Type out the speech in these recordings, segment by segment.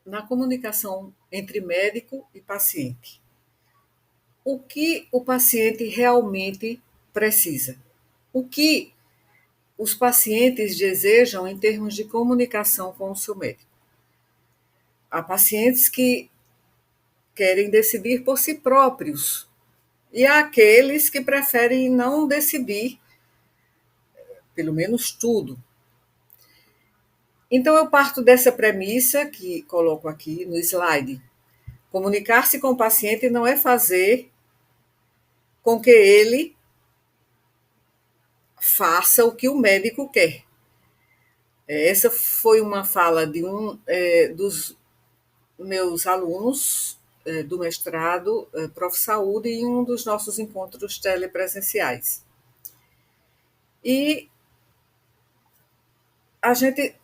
na comunicação entre médico e paciente. O que o paciente realmente precisa? O que os pacientes desejam em termos de comunicação com o seu médico? Há pacientes que querem decidir por si próprios e há aqueles que preferem não decidir, pelo menos tudo. Então, eu parto dessa premissa que coloco aqui no slide. Comunicar-se com o paciente não é fazer com que ele faça o que o médico quer. Essa foi uma fala de um dos meus alunos do mestrado Prof. Saúde em um dos nossos encontros telepresenciais. E a gente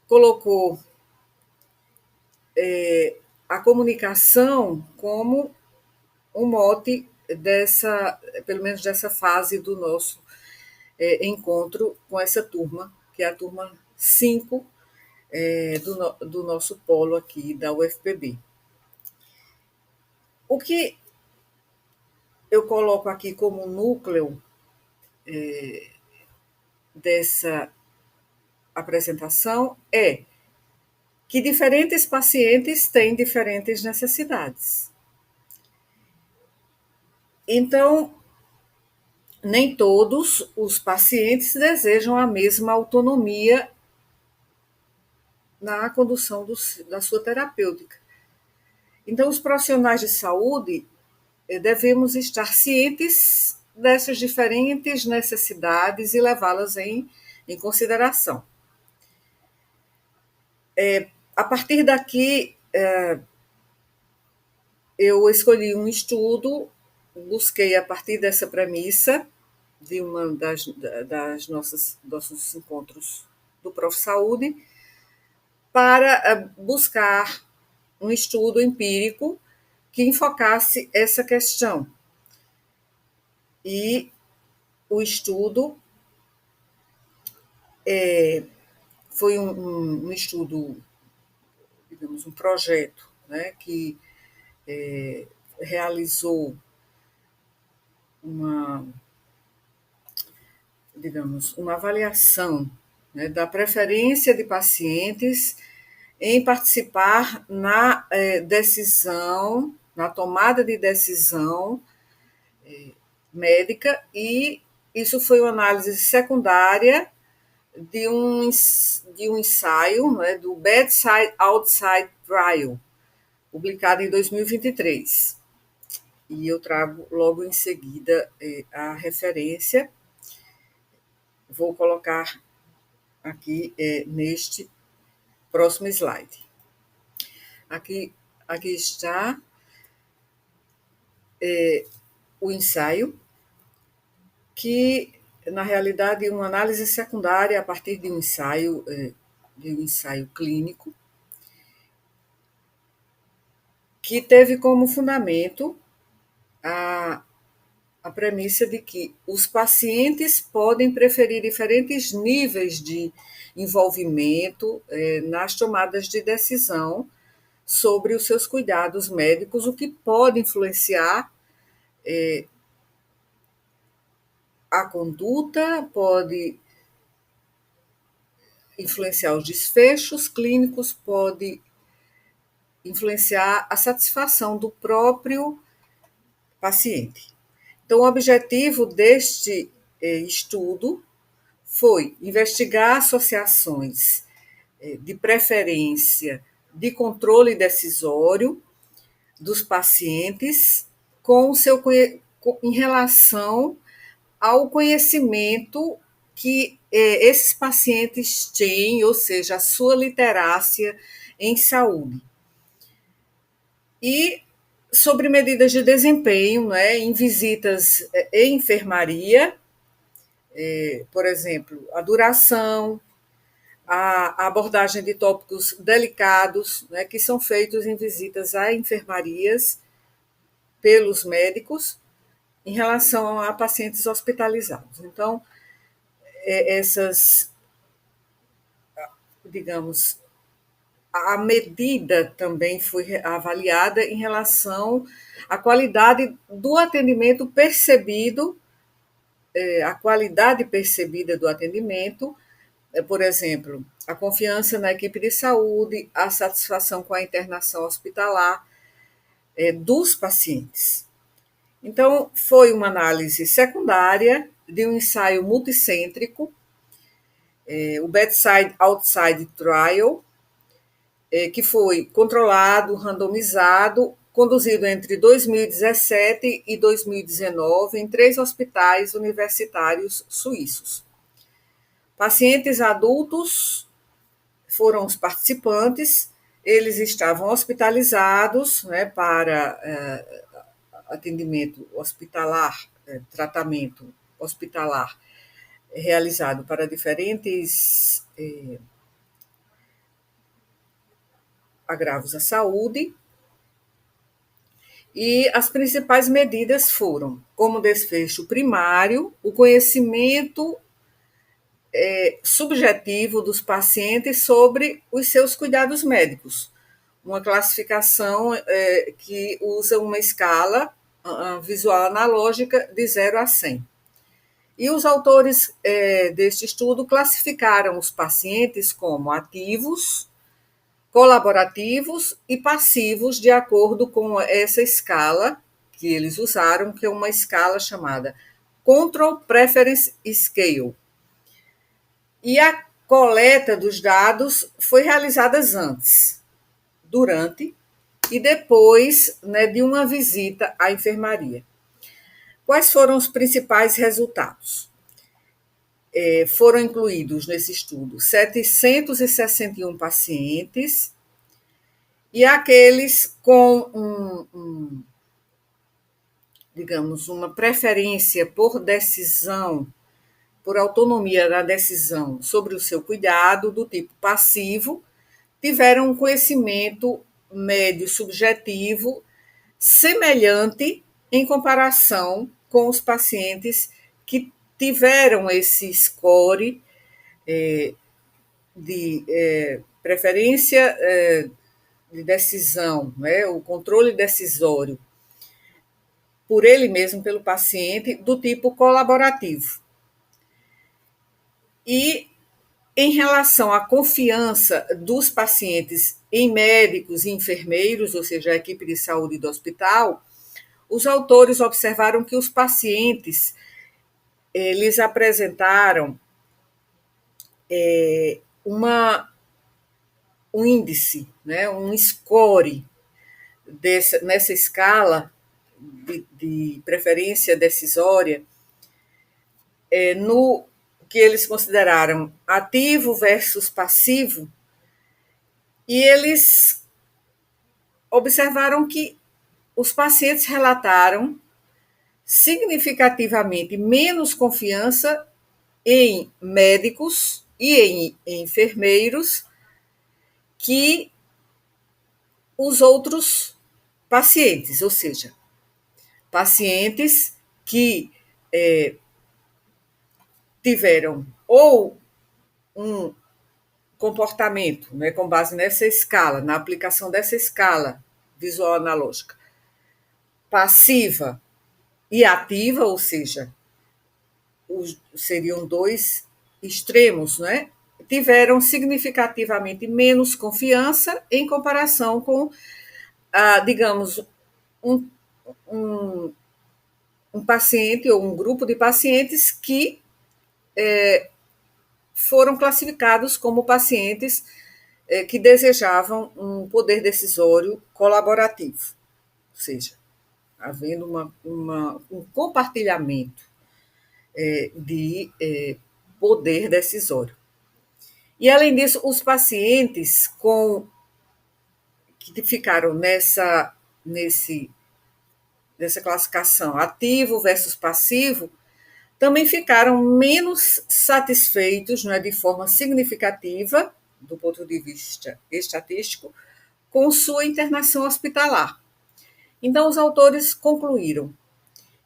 colocou a comunicação como um mote dessa, pelo menos dessa fase do nosso encontro com essa turma, que é a turma 5 do nosso polo aqui da UFPB. O que eu coloco aqui como núcleo dessa apresentação é que diferentes pacientes têm diferentes necessidades. Então, nem todos os pacientes desejam a mesma autonomia na condução da sua terapêutica. Então, os profissionais de saúde devemos estar cientes dessas diferentes necessidades e levá-las em consideração. A partir daqui, eu escolhi um estudo, busquei a partir dessa premissa de uma das nossos encontros do Prof. Saúde, para buscar um estudo empírico que enfocasse essa questão. E o estudo foi um estudo, digamos, um projeto, né, que realizou uma avaliação, né, da preferência de pacientes em participar na decisão, na tomada de decisão médica, e isso foi uma análise secundária de um ensaio, né, do Bedside Outside Trial, publicado em 2023. E eu trago logo em seguida a referência. Vou colocar aqui neste próximo slide. Aqui está o ensaio, que, na realidade, é uma análise secundária a partir de um ensaio clínico, que teve como fundamento a premissa de que os pacientes podem preferir diferentes níveis de envolvimento nas tomadas de decisão sobre os seus cuidados médicos, o que pode influenciar a conduta, pode influenciar os desfechos clínicos, pode influenciar a satisfação do próprio paciente. Então, o objetivo deste estudo foi investigar associações de preferência de controle decisório dos pacientes com o seu, em relação ao conhecimento que esses pacientes têm, ou seja, a sua literácia em saúde. E sobre medidas de desempenho, né, em visitas em enfermaria, por exemplo, a duração, a abordagem de tópicos delicados, né, que são feitos em visitas a enfermarias pelos médicos em relação a pacientes hospitalizados. Então, essas, digamos, a medida também foi avaliada em relação à qualidade do atendimento percebido, a qualidade percebida do atendimento, por exemplo, a confiança na equipe de saúde, a satisfação com a internação hospitalar dos pacientes. Então, foi uma análise secundária de um ensaio multicêntrico, o Bedside Outside Trial, que foi controlado, randomizado, conduzido entre 2017 e 2019 em 3 hospitais universitários suíços. Pacientes adultos foram os participantes, eles estavam hospitalizados, né, para atendimento hospitalar, tratamento hospitalar realizado para diferentes agravos à saúde. E as principais medidas foram, como desfecho primário, o conhecimento subjetivo dos pacientes sobre os seus cuidados médicos, uma classificação que usa uma escala visual analógica de 0 a 100. E os autores deste estudo classificaram os pacientes como ativos, colaborativos e passivos, de acordo com essa escala que eles usaram, que é uma escala chamada Control Preference Scale. E a coleta dos dados foi realizada antes, durante e depois, né, de uma visita à enfermaria. Quais foram os principais resultados? Foram incluídos nesse estudo 761 pacientes e aqueles com digamos, uma preferência por decisão, por autonomia da decisão sobre o seu cuidado, do tipo passivo, tiveram um conhecimento médio subjetivo semelhante em comparação com os pacientes que tiveram esse score de preferência de decisão, né, o controle decisório por ele mesmo, pelo paciente, do tipo colaborativo. E em relação à confiança dos pacientes em médicos e enfermeiros, ou seja, a equipe de saúde do hospital, os autores observaram que os pacientes eles apresentaram um índice, né, um score nessa escala de preferência decisória, no que eles consideraram ativo versus passivo, e eles observaram que os pacientes relataram significativamente menos confiança em médicos e em enfermeiros que os outros pacientes, ou seja, pacientes que tiveram ou um comportamento, né, com base nessa escala, na aplicação dessa escala visual analógica, passiva e ativa, ou seja, seriam 2 extremos, né? Tiveram significativamente menos confiança em comparação com, digamos, um, um, um paciente ou um grupo de pacientes que foram classificados como pacientes que desejavam um poder decisório colaborativo, ou seja, havendo um compartilhamento de poder decisório. E, além disso, os pacientes que ficaram nessa classificação ativo versus passivo também ficaram menos satisfeitos, não é, de forma significativa, do ponto de vista estatístico, com sua internação hospitalar. Então, os autores concluíram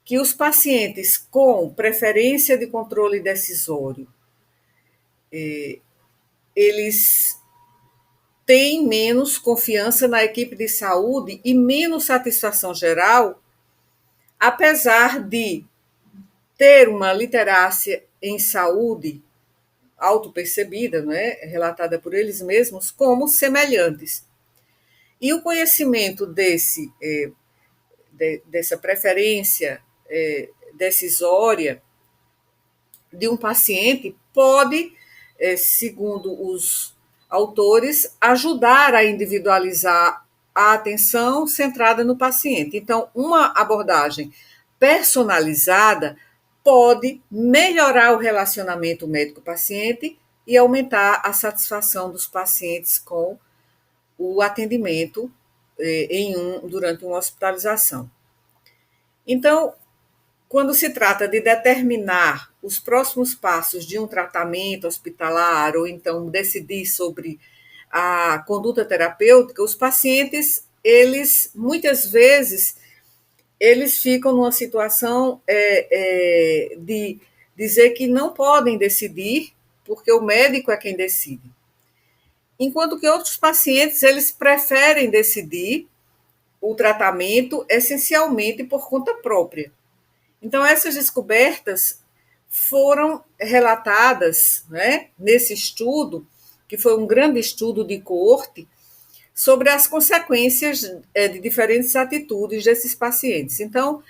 que os pacientes com preferência de controle decisório, eles têm menos confiança na equipe de saúde e menos satisfação geral, apesar de ter uma literácia em saúde autopercebida, não é? Relatada por eles mesmos, como semelhantes. E o conhecimento dessa preferência decisória de um paciente pode, segundo os autores, ajudar a individualizar a atenção centrada no paciente. Então, uma abordagem personalizada pode melhorar o relacionamento médico-paciente e aumentar a satisfação dos pacientes com o atendimento durante uma hospitalização. Então, quando se trata de determinar os próximos passos de um tratamento hospitalar ou então decidir sobre a conduta terapêutica, os pacientes, eles muitas vezes eles ficam numa situação de dizer que não podem decidir porque o médico é quem decide. Enquanto que outros pacientes, eles preferem decidir o tratamento essencialmente por conta própria. Então, essas descobertas foram relatadas, né, nesse estudo, que foi um grande estudo de coorte, sobre as consequências de diferentes atitudes desses pacientes. Então,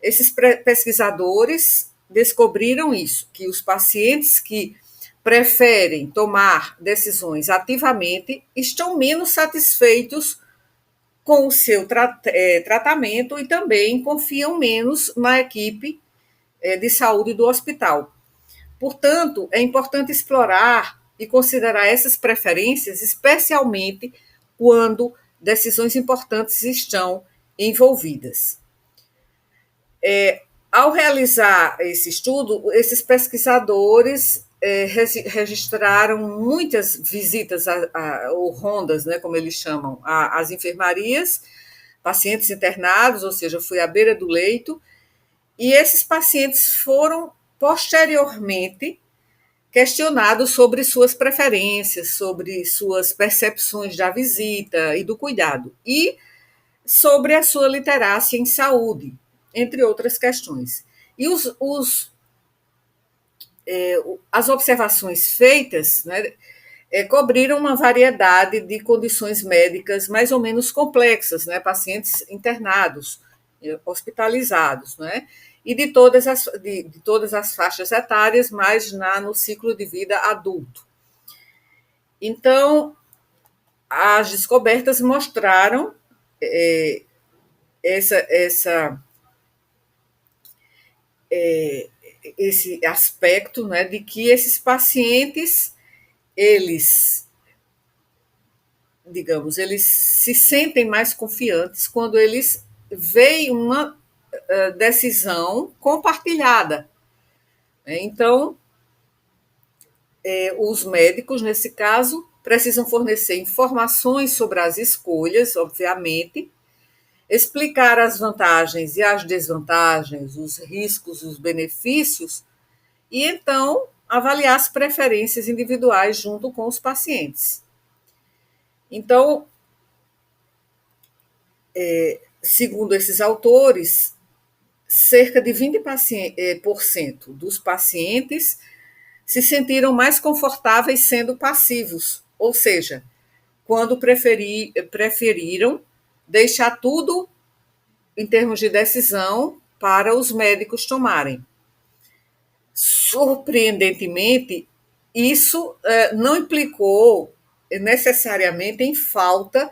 esses pesquisadores descobriram isso, que os pacientes que preferem tomar decisões ativamente estão menos satisfeitos com o seu tratamento e também confiam menos na equipe de saúde do hospital. Portanto, é importante explorar e considerar essas preferências, especialmente quando decisões importantes estão envolvidas. Ao realizar esse estudo, esses pesquisadores registraram muitas visitas ou rondas, né, como eles chamam, às enfermarias, pacientes internados, ou seja, foi à beira do leito, e esses pacientes foram posteriormente questionados sobre suas preferências, sobre suas percepções da visita e do cuidado, e sobre a sua literácia em saúde, entre outras questões. E as observações feitas, né, cobriram uma variedade de condições médicas mais ou menos complexas, né, pacientes internados, hospitalizados, né, e de todas as faixas etárias, mas no ciclo de vida adulto. Então, as descobertas mostraram esse aspecto, né, de que esses pacientes, eles, digamos, eles se sentem mais confiantes quando eles veem uma decisão compartilhada. Então, os médicos, nesse caso, precisam fornecer informações sobre as escolhas, obviamente, explicar as vantagens e as desvantagens, os riscos, os benefícios, e então avaliar as preferências individuais junto com os pacientes. Então, segundo esses autores, cerca de 20% dos pacientes se sentiram mais confortáveis sendo passivos, ou seja, quando preferiram deixar tudo em termos de decisão para os médicos tomarem. Surpreendentemente, isso não implicou necessariamente em falta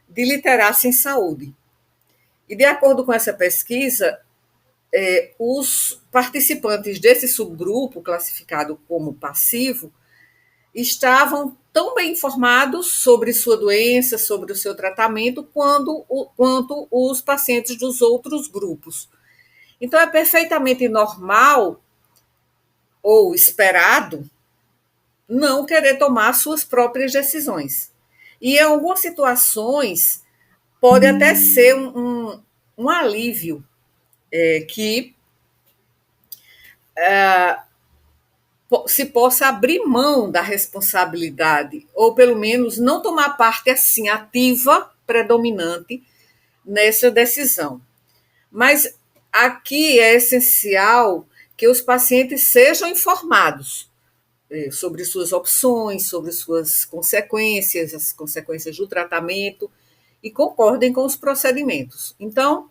de literácia em saúde. E, de acordo com essa pesquisa, os participantes desse subgrupo, classificado como passivo, estavam tão bem informados sobre sua doença, sobre o seu tratamento, quanto os pacientes dos outros grupos. Então, é perfeitamente normal ou esperado não querer tomar suas próprias decisões. E, em algumas situações, pode até ser um alívio que se possa abrir mão da responsabilidade, ou pelo menos não tomar parte assim ativa, predominante nessa decisão. Mas aqui é essencial que os pacientes sejam informados sobre suas opções, sobre suas consequências, as consequências do tratamento, e concordem com os procedimentos. Então,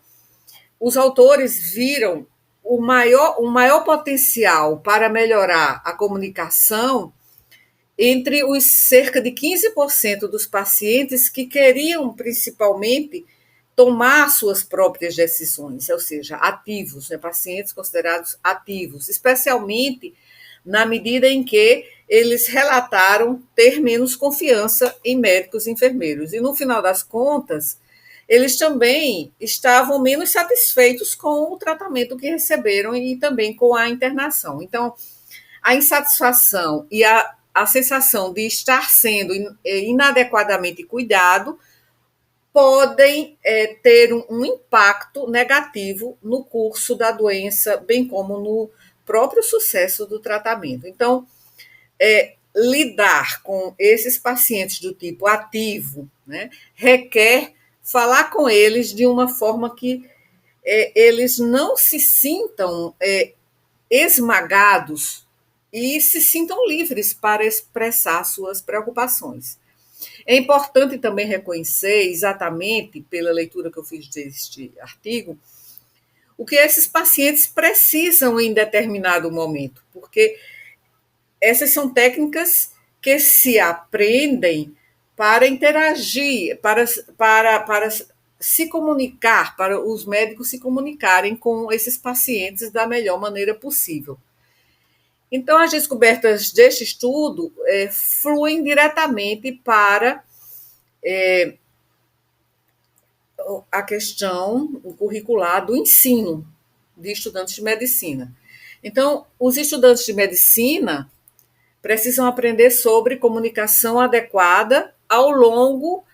os autores viram o maior potencial para melhorar a comunicação entre os cerca de 15% dos pacientes que queriam principalmente tomar suas próprias decisões, ou seja, ativos, né, pacientes considerados ativos, especialmente na medida em que eles relataram ter menos confiança em médicos e enfermeiros. E no final das contas, eles também estavam menos satisfeitos com o tratamento que receberam e também com a internação. Então, a insatisfação e a sensação de estar sendo inadequadamente cuidado podem ter um impacto negativo no curso da doença, bem como no próprio sucesso do tratamento. Então, lidar com esses pacientes do tipo ativo, né, requer falar com eles de uma forma que eles não se sintam esmagados e se sintam livres para expressar suas preocupações. É importante também reconhecer, exatamente pela leitura que eu fiz deste artigo, o que esses pacientes precisam em determinado momento, porque essas são técnicas que se aprendem para interagir, para se comunicar, para os médicos se comunicarem com esses pacientes da melhor maneira possível. Então, as descobertas deste estudo fluem diretamente para a questão curricular do ensino de estudantes de medicina. Então, os estudantes de medicina precisam aprender sobre comunicação adequada ao longo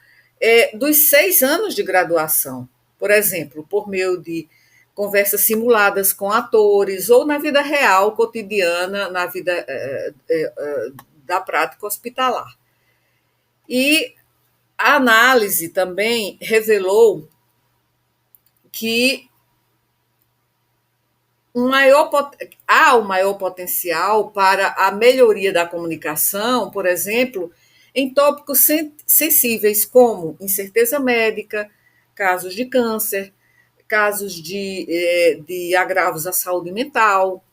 dos 6 anos de graduação. Por exemplo, por meio de conversas simuladas com atores ou na vida real, cotidiana, na vida da prática hospitalar. E a análise também revelou que há um maior potencial para a melhoria da comunicação, por exemplo, em tópicos sensíveis como incerteza médica, casos de câncer, casos de agravos à saúde mental,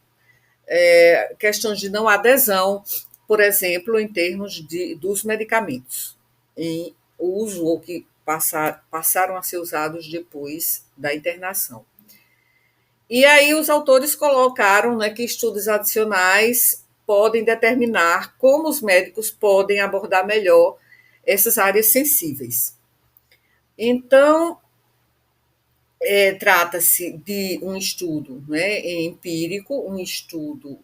questões de não adesão, por exemplo, em termos dos medicamentos em uso ou que passaram a ser usados depois da internação. E aí os autores colocaram, né, que estudos adicionais podem determinar como os médicos podem abordar melhor essas áreas sensíveis. Então, trata-se de um estudo, né, empírico, um estudo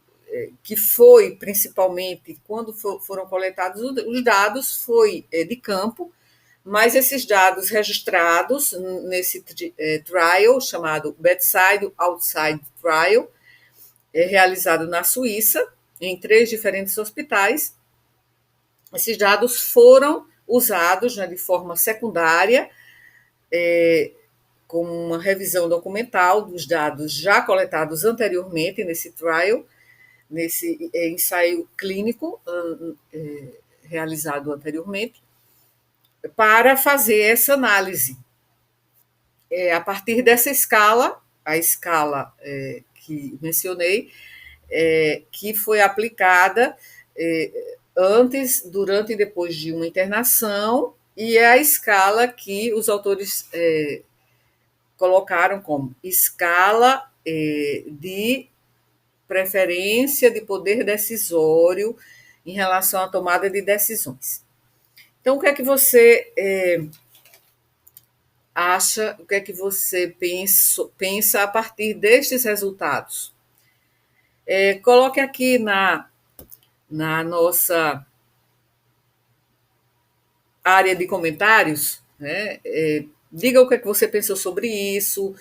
que foi principalmente, quando foram coletados os dados, foi de campo, mas esses dados registrados nesse trial, chamado Bedside Outside Trial, realizado na Suíça, em 3 diferentes hospitais, esses dados foram usados, né, de forma secundária, com uma revisão documental dos dados já coletados anteriormente nesse trial, nesse ensaio clínico realizado anteriormente, para fazer essa análise. A partir dessa escala, a escala que mencionei, que foi aplicada antes, durante e depois de uma internação, e é a escala que os autores colocaram como escala de preferência de poder decisório em relação à tomada de decisões. Então, o que é que você acha, o que é que você pensa a partir destes resultados? Coloque aqui na nossa área de comentários, né? Diga o que é que você pensou sobre isso,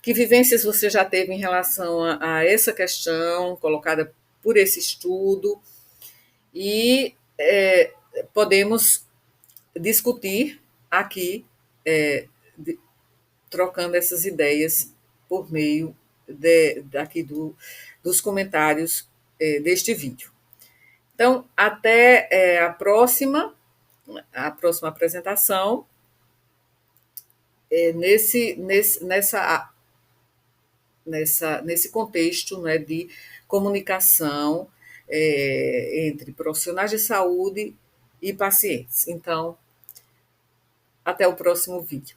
que vivências você já teve em relação a essa questão colocada por esse estudo e podemos discutir aqui, de, trocando essas ideias por meio daqui dos comentários deste vídeo. Então, até a próxima apresentação, nesse contexto, né, de comunicação entre profissionais de saúde e pacientes. Então, até o próximo vídeo.